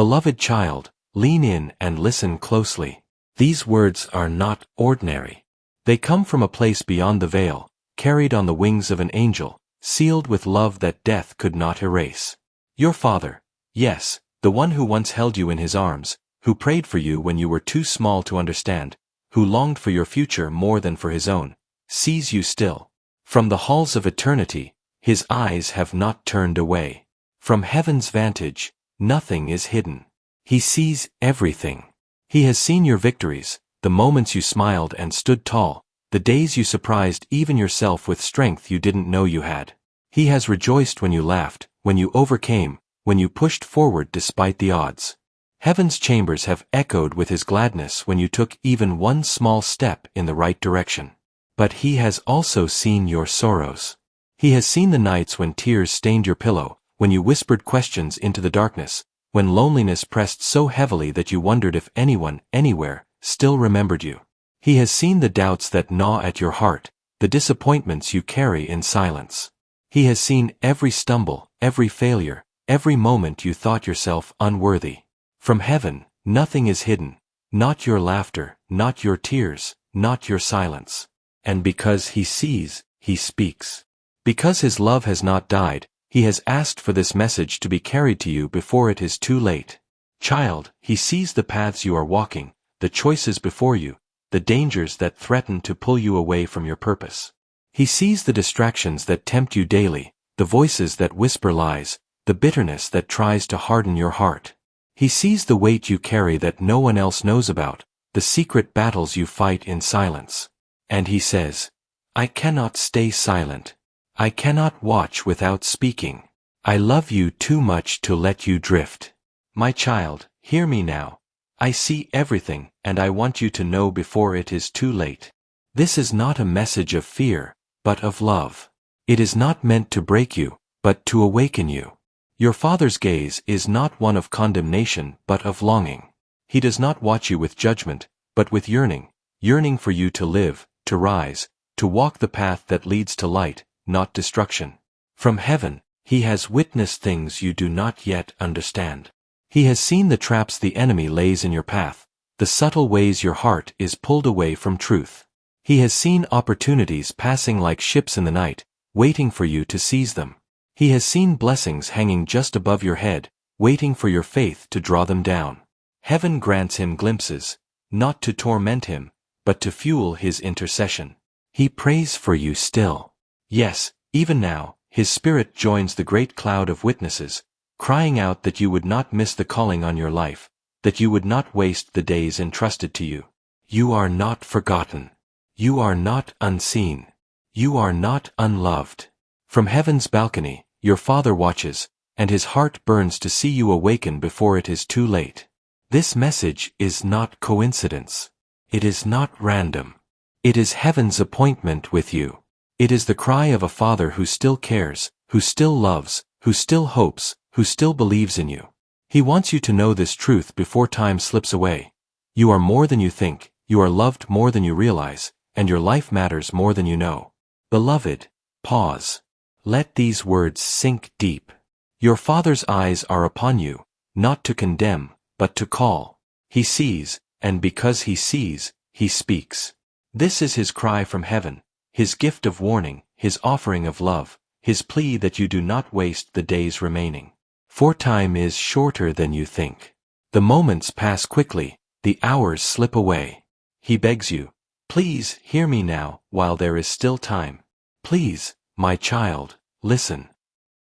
Beloved child, lean in and listen closely. These words are not ordinary. They come from a place beyond the veil, carried on the wings of an angel, sealed with love that death could not erase. Your Father, yes, the one who once held you in his arms, who prayed for you when you were too small to understand, who longed for your future more than for his own, sees you still. From the halls of eternity, his eyes have not turned away. From heaven's vantage, nothing is hidden. He sees everything. He has seen your victories, the moments you smiled and stood tall, the days you surprised even yourself with strength you didn't know you had. He has rejoiced when you laughed, when you overcame, when you pushed forward despite the odds. Heaven's chambers have echoed with his gladness when you took even one small step in the right direction. But he has also seen your sorrows. He has seen the nights when tears stained your pillow, when you whispered questions into the darkness, when loneliness pressed so heavily that you wondered if anyone, anywhere, still remembered you. He has seen the doubts that gnaw at your heart, the disappointments you carry in silence. He has seen every stumble, every failure, every moment you thought yourself unworthy. From heaven, nothing is hidden, not your laughter, not your tears, not your silence. And because he sees, he speaks. Because his love has not died, he has asked for this message to be carried to you before it is too late. Child, he sees the paths you are walking, the choices before you, the dangers that threaten to pull you away from your purpose. He sees the distractions that tempt you daily, the voices that whisper lies, the bitterness that tries to harden your heart. He sees the weight you carry that no one else knows about, the secret battles you fight in silence. And he says, I cannot stay silent. I cannot watch without speaking. I love you too much to let you drift. My child, hear me now. I see everything, and I want you to know before it is too late. This is not a message of fear, but of love. It is not meant to break you, but to awaken you. Your Father's gaze is not one of condemnation, but of longing. He does not watch you with judgment, but with yearning, yearning for you to live, to rise, to walk the path that leads to light, not destruction. From heaven, he has witnessed things you do not yet understand. He has seen the traps the enemy lays in your path, the subtle ways your heart is pulled away from truth. He has seen opportunities passing like ships in the night, waiting for you to seize them. He has seen blessings hanging just above your head, waiting for your faith to draw them down. Heaven grants him glimpses, not to torment him, but to fuel his intercession. He prays for you still. Yes, even now, his Spirit joins the great cloud of witnesses, crying out that you would not miss the calling on your life, that you would not waste the days entrusted to you. You are not forgotten. You are not unseen. You are not unloved. From heaven's balcony, your Father watches, and his heart burns to see you awaken before it is too late. This message is not coincidence. It is not random. It is heaven's appointment with you. It is the cry of a Father who still cares, who still loves, who still hopes, who still believes in you. He wants you to know this truth before time slips away. You are more than you think, you are loved more than you realize, and your life matters more than you know. Beloved, pause. Let these words sink deep. Your Father's eyes are upon you, not to condemn, but to call. He sees, and because he sees, he speaks. This is his cry from heaven, his gift of warning, his offering of love, his plea that you do not waste the days remaining. For time is shorter than you think. The moments pass quickly, the hours slip away. He begs you, please hear me now while there is still time. Please, my child, listen.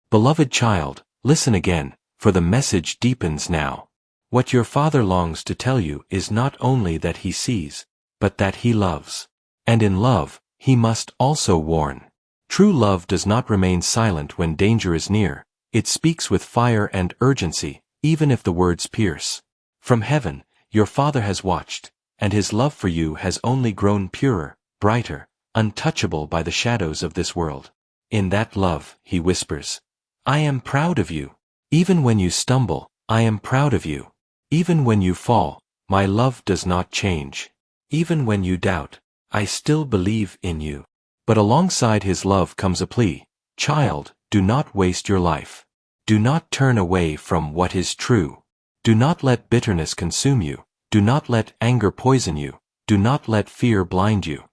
Beloved child, listen again, for the message deepens now. What your Father longs to tell you is not only that he sees, but that he loves. And in love, he must also warn. True love does not remain silent when danger is near. It speaks with fire and urgency, even if the words pierce. From heaven, your Father has watched, and his love for you has only grown purer, brighter, untouchable by the shadows of this world. In that love, he whispers, I am proud of you. Even when you stumble, I am proud of you. Even when you fall, my love does not change. Even when you doubt, I still believe in you. But alongside his love comes a plea. Child, do not waste your life. Do not turn away from what is true. Do not let bitterness consume you. Do not let anger poison you. Do not let fear blind you.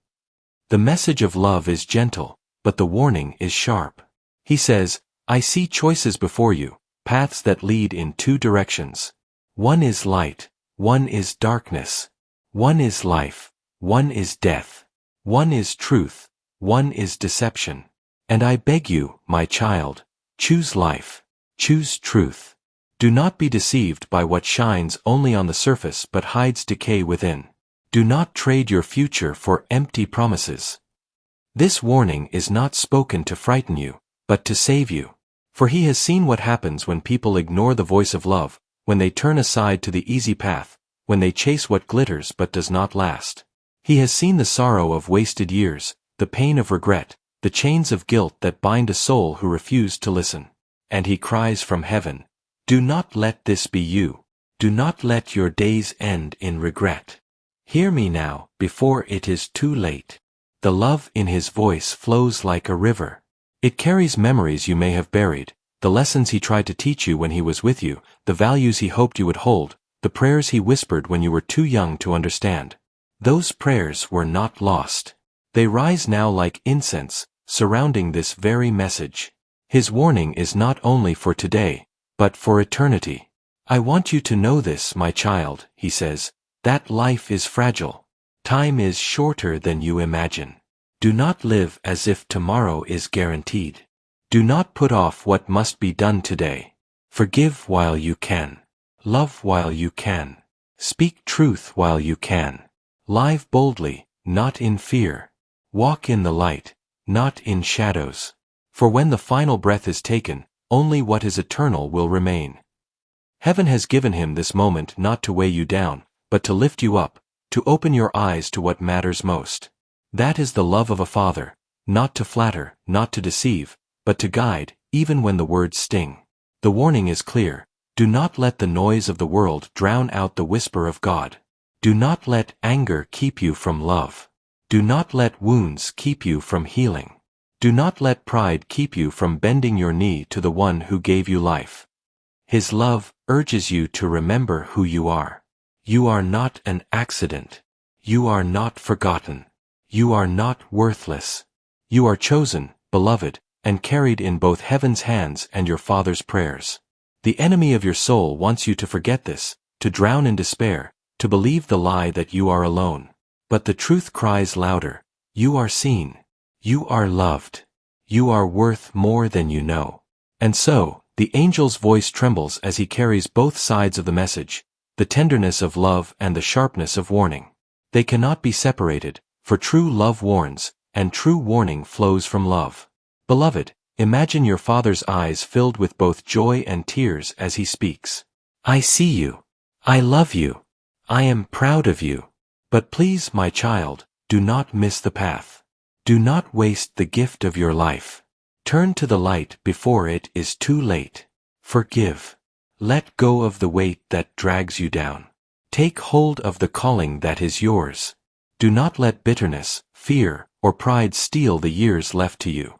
The message of love is gentle, but the warning is sharp. He says, I see choices before you, paths that lead in two directions. One is light, one is darkness. One is life, one is death. One is truth, one is deception. And I beg you, my child, choose life, choose truth. Do not be deceived by what shines only on the surface but hides decay within. Do not trade your future for empty promises. This warning is not spoken to frighten you, but to save you. For he has seen what happens when people ignore the voice of love, when they turn aside to the easy path, when they chase what glitters but does not last. He has seen the sorrow of wasted years, the pain of regret, the chains of guilt that bind a soul who refused to listen. And he cries from heaven, do not let this be you. Do not let your days end in regret. Hear me now, before it is too late. The love in his voice flows like a river. It carries memories you may have buried, the lessons he tried to teach you when he was with you, the values he hoped you would hold, the prayers he whispered when you were too young to understand. Those prayers were not lost. They rise now like incense, surrounding this very message. His warning is not only for today, but for eternity. I want you to know this, my child, he says, that life is fragile. Time is shorter than you imagine. Do not live as if tomorrow is guaranteed. Do not put off what must be done today. Forgive while you can. Love while you can. Speak truth while you can. Live boldly, not in fear. Walk in the light, not in shadows. For when the final breath is taken, only what is eternal will remain. Heaven has given him this moment not to weigh you down, but to lift you up, to open your eyes to what matters most. That is the love of a father, not to flatter, not to deceive, but to guide, even when the words sting. The warning is clear. Do not let the noise of the world drown out the whisper of God. Do not let anger keep you from love. Do not let wounds keep you from healing. Do not let pride keep you from bending your knee to the one who gave you life. His love urges you to remember who you are. You are not an accident. You are not forgotten. You are not worthless. You are chosen, beloved, and carried in both heaven's hands and your Father's prayers. The enemy of your soul wants you to forget this, to drown in despair, to believe the lie that you are alone. But the truth cries louder. You are seen. You are loved. You are worth more than you know. And so, the angel's voice trembles as he carries both sides of the message, the tenderness of love and the sharpness of warning. They cannot be separated, for true love warns, and true warning flows from love. Beloved, imagine your Father's eyes filled with both joy and tears as he speaks. I see you. I love you. I am proud of you. But please, my child, do not miss the path. Do not waste the gift of your life. Turn to the light before it is too late. Forgive. Let go of the weight that drags you down. Take hold of the calling that is yours. Do not let bitterness, fear, or pride steal the years left to you.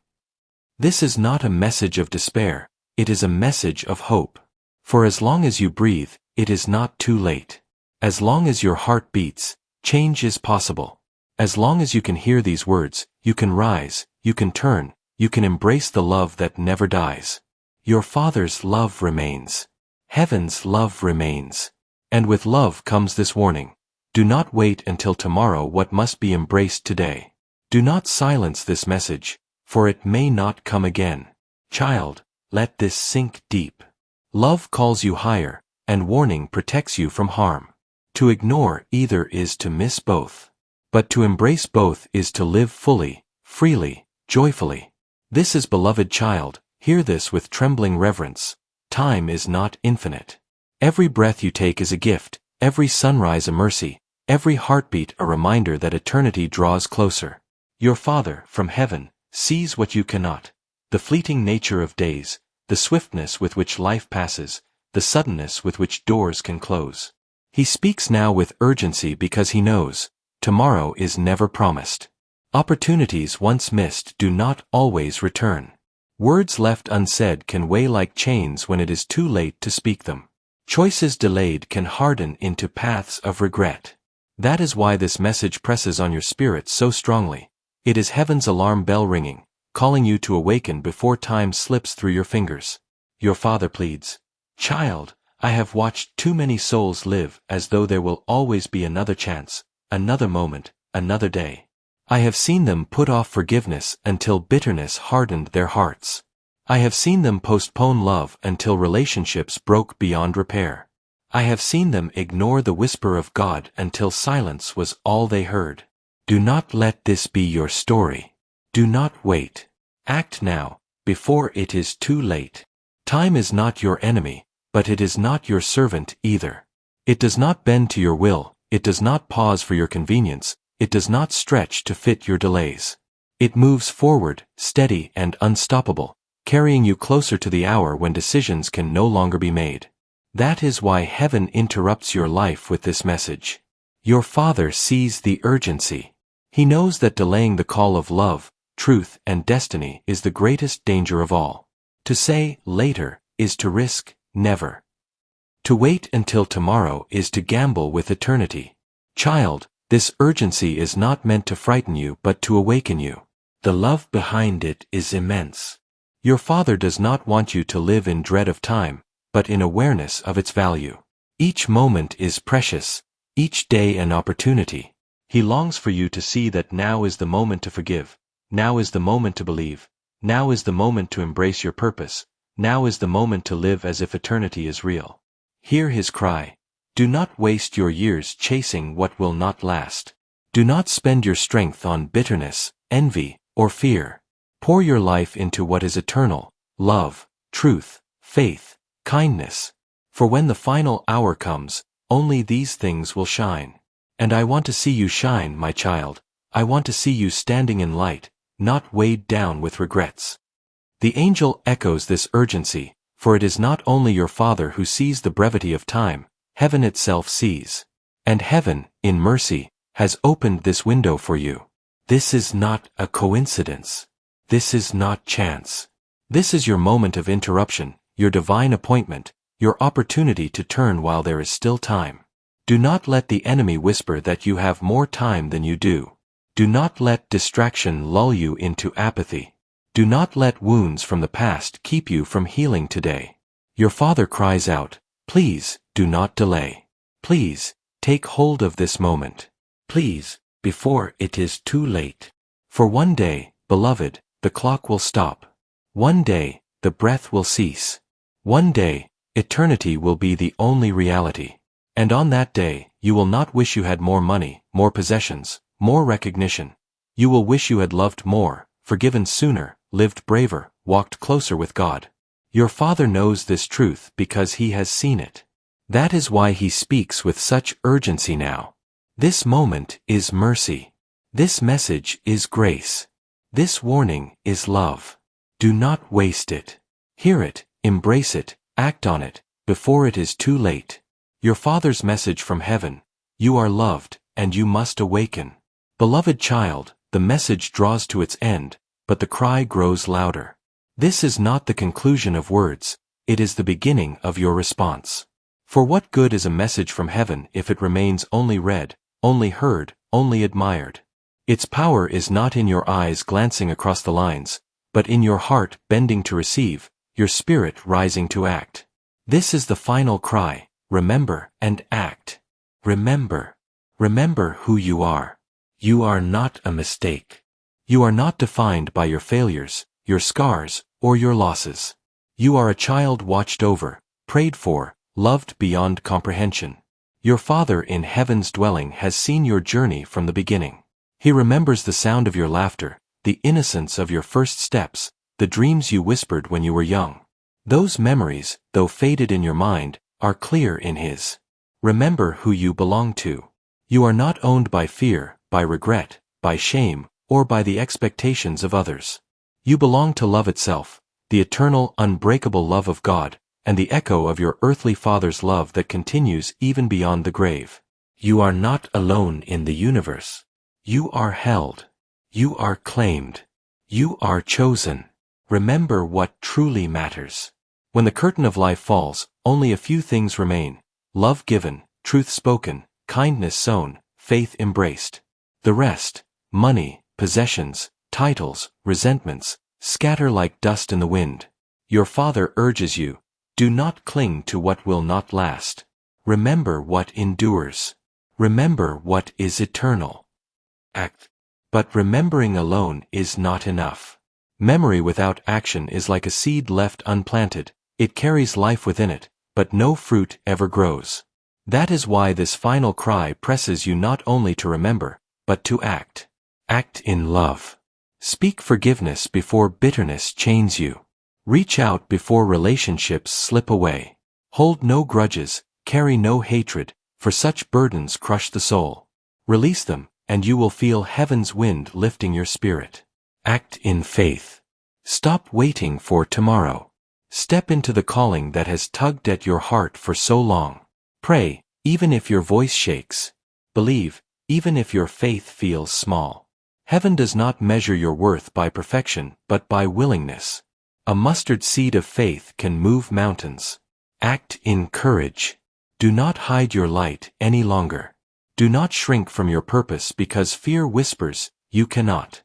This is not a message of despair, it is a message of hope. For as long as you breathe, it is not too late. As long as your heart beats, change is possible. As long as you can hear these words, you can rise, you can turn, you can embrace the love that never dies. Your Father's love remains. Heaven's love remains. And with love comes this warning. Do not wait until tomorrow what must be embraced today. Do not silence this message, for it may not come again. Child, let this sink deep. Love calls you higher, and warning protects you from harm. To ignore either is to miss both. But to embrace both is to live fully, freely, joyfully. This is beloved child, hear this with trembling reverence. Time is not infinite. Every breath you take is a gift, every sunrise a mercy, every heartbeat a reminder that eternity draws closer. Your Father, from heaven, sees what you cannot, the fleeting nature of days, the swiftness with which life passes, the suddenness with which doors can close. He speaks now with urgency because he knows, tomorrow is never promised. Opportunities once missed do not always return. Words left unsaid can weigh like chains when it is too late to speak them. Choices delayed can harden into paths of regret. That is why this message presses on your spirit so strongly. It is heaven's alarm bell ringing, calling you to awaken before time slips through your fingers. Your Father pleads, "Child, I have watched too many souls live as though there will always be another chance, another moment, another day. I have seen them put off forgiveness until bitterness hardened their hearts. I have seen them postpone love until relationships broke beyond repair. I have seen them ignore the whisper of God until silence was all they heard. Do not let this be your story. Do not wait. Act now, before it is too late. Time is not your enemy, but it is not your servant either. It does not bend to your will, it does not pause for your convenience, it does not stretch to fit your delays. It moves forward, steady and unstoppable, carrying you closer to the hour when decisions can no longer be made. That is why heaven interrupts your life with this message. Your Father sees the urgency. He knows that delaying the call of love, truth, and destiny is the greatest danger of all. To say later is to risk never. To wait until tomorrow is to gamble with eternity. Child, this urgency is not meant to frighten you but to awaken you. The love behind it is immense. Your Father does not want you to live in dread of time, but in awareness of its value. Each moment is precious, each day an opportunity. He longs for you to see that now is the moment to forgive, now is the moment to believe, now is the moment to embrace your purpose, now is the moment to live as if eternity is real. Hear his cry. Do not waste your years chasing what will not last. Do not spend your strength on bitterness, envy, or fear. Pour your life into what is eternal, love, truth, faith, kindness. For when the final hour comes, only these things will shine. And I want to see you shine, my child. I want to see you standing in light, not weighed down with regrets. The angel echoes this urgency, for it is not only your Father who sees the brevity of time, heaven itself sees. And heaven, in mercy, has opened this window for you. This is not a coincidence. This is not chance. This is your moment of interruption, your divine appointment, your opportunity to turn while there is still time. Do not let the enemy whisper that you have more time than you do. Do not let distraction lull you into apathy. Do not let wounds from the past keep you from healing today. Your Father cries out, please, do not delay. Please, take hold of this moment. Please, before it is too late. For one day, beloved, the clock will stop. One day, the breath will cease. One day, eternity will be the only reality. And on that day, you will not wish you had more money, more possessions, more recognition. You will wish you had loved more, forgiven sooner, lived braver, walked closer with God. Your Father knows this truth because he has seen it. That is why he speaks with such urgency now. This moment is mercy. This message is grace. This warning is love. Do not waste it. Hear it, embrace it, act on it, before it is too late. Your Father's message from heaven, you are loved, and you must awaken. Beloved child, the message draws to its end, but the cry grows louder. This is not the conclusion of words, it is the beginning of your response. For what good is a message from heaven if it remains only read, only heard, only admired? Its power is not in your eyes glancing across the lines, but in your heart bending to receive, your spirit rising to act. This is the final cry, remember and act. Remember. Remember who you are. You are not a mistake. You are not defined by your failures, your scars, or your losses. You are a child watched over, prayed for, loved beyond comprehension. Your Father in heaven's dwelling has seen your journey from the beginning. He remembers the sound of your laughter, the innocence of your first steps, the dreams you whispered when you were young. Those memories, though faded in your mind, are clear in his. Remember who you belong to. You are not owned by fear, by regret, by shame, or by the expectations of others. You belong to love itself, the eternal, unbreakable love of God, and the echo of your earthly Father's love that continues even beyond the grave. You are not alone in the universe. You are held. You are claimed. You are chosen. Remember what truly matters. When the curtain of life falls, only a few things remain: love given, truth spoken, kindness sown, faith embraced. The rest, money, possessions, titles, resentments, scatter like dust in the wind. Your Father urges you, do not cling to what will not last. Remember what endures. Remember what is eternal. Act. But remembering alone is not enough. Memory without action is like a seed left unplanted. It carries life within it, but no fruit ever grows. That is why this final cry presses you not only to remember, but to act. Act in love. Speak forgiveness before bitterness chains you. Reach out before relationships slip away. Hold no grudges, carry no hatred, for such burdens crush the soul. Release them, and you will feel heaven's wind lifting your spirit. Act in faith. Stop waiting for tomorrow. Step into the calling that has tugged at your heart for so long. Pray, even if your voice shakes. Believe, even if your faith feels small. Heaven does not measure your worth by perfection, but by willingness. A mustard seed of faith can move mountains. Act in courage. Do not hide your light any longer. Do not shrink from your purpose because fear whispers, you cannot.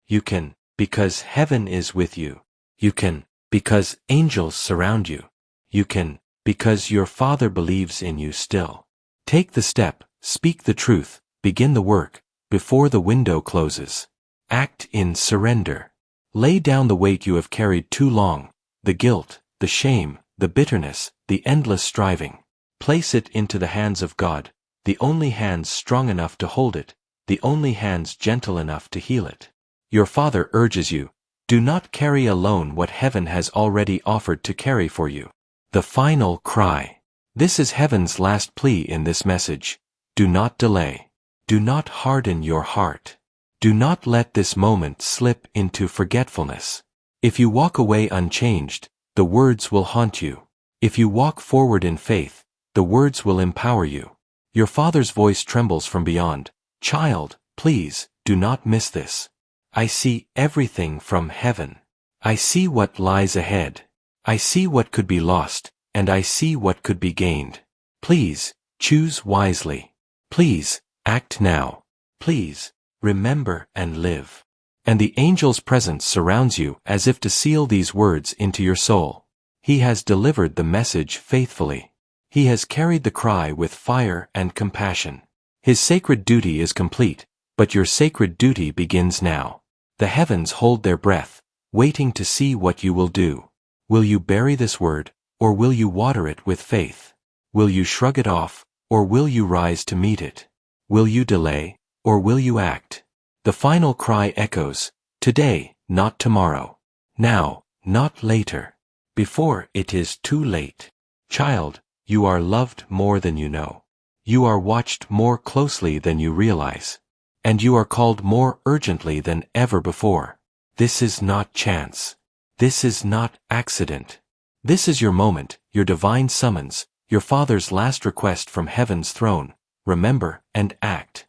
You can, because heaven is with you. You can, because angels surround you. You can, because your Father believes in you still. Take the step, speak the truth, begin the work, before the window closes. Act in surrender. Lay down the weight you have carried too long, the guilt, the shame, the bitterness, the endless striving. Place it into the hands of God, the only hands strong enough to hold it, the only hands gentle enough to heal it. Your Father urges you, do not carry alone what heaven has already offered to carry for you. The final cry. This is heaven's last plea in this message. Do not delay. Do not harden your heart. Do not let this moment slip into forgetfulness. If you walk away unchanged, the words will haunt you. If you walk forward in faith, the words will empower you. Your Father's voice trembles from beyond. Child, please, do not miss this. I see everything from heaven. I see what lies ahead. I see what could be lost, and I see what could be gained. Please, choose wisely. Please, act now. Please, remember and live. And the angel's presence surrounds you as if to seal these words into your soul. He has delivered the message faithfully. He has carried the cry with fire and compassion. His sacred duty is complete, but your sacred duty begins now. The heavens hold their breath, waiting to see what you will do. Will you bury this word, or will you water it with faith? Will you shrug it off, or will you rise to meet it? Will you delay, or will you act? The final cry echoes, today, not tomorrow. Now, not later. Before it is too late. Child, you are loved more than you know. You are watched more closely than you realize. And you are called more urgently than ever before. This is not chance. This is not accident. This is your moment, your divine summons, your Father's last request from heaven's throne. Remember and act.